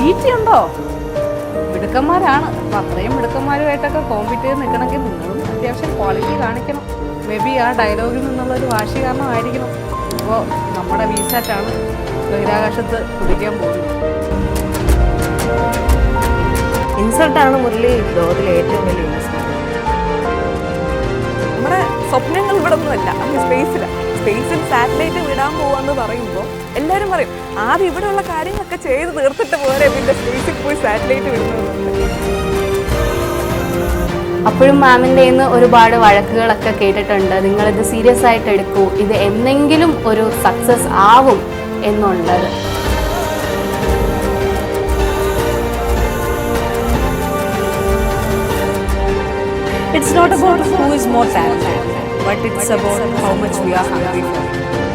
തീറ്റി ഉണ്ടോ? മിടുക്കന്മാരാണ്. അപ്പം അത്രയും മിടുക്കന്മാരുമായിട്ടൊക്കെ കോമ്പീറ്റ് ചെയ്ത് നിൽക്കണമെങ്കിൽ നിങ്ങളും അത്യാവശ്യം ക്വാളിറ്റി കാണിക്കണം. മേ ബി ആ ഡയലോഗിൽ നിന്നുള്ളൊരു വാശി കാരണമായിരിക്കണം ഇപ്പോൾ നമ്മുടെ വിസാറ്റാണ് ബഹിരാകാശത്ത് കുടിക്കാൻ പോകുന്നത്. ഇൻസൾട്ടാണ് മുരളി ലോകത്തിലെ ഏറ്റവും വലിയ ഇൻസൾട്ട്. നമ്മുടെ സ്വപ്നങ്ങൾ ഇവിടെ ഒന്നുമല്ല, അങ്ങ് സ്പേസിലാണ്. സ്പേസിൽ സാറ്റലൈറ്റ് വിടാൻ പോവാന്ന് പറയുമ്പോൾ എല്ലാവരും പറയും ആദ്യം ഇവിടെയുള്ള കാര്യങ്ങളൊക്കെ ചെയ്ത് തീർത്തിട്ട് പോരെ പിന്നെ സ്പേസിൽ പോയി സാറ്റലൈറ്റ് വിടുന്നത്. അപ്പോഴും മാമിൻ്റെ നിന്ന് ഒരുപാട് വഴക്കുകളൊക്കെ കേട്ടിട്ടുണ്ട്. നിങ്ങളിത് സീരിയസ് ആയിട്ട് എടുക്കൂ, ഇത് എന്നെങ്കിലും ഒരു സക്സസ് ആവും എന്നുള്ളത്. It's not about who is more talented, but it's about how much we are hungry for it.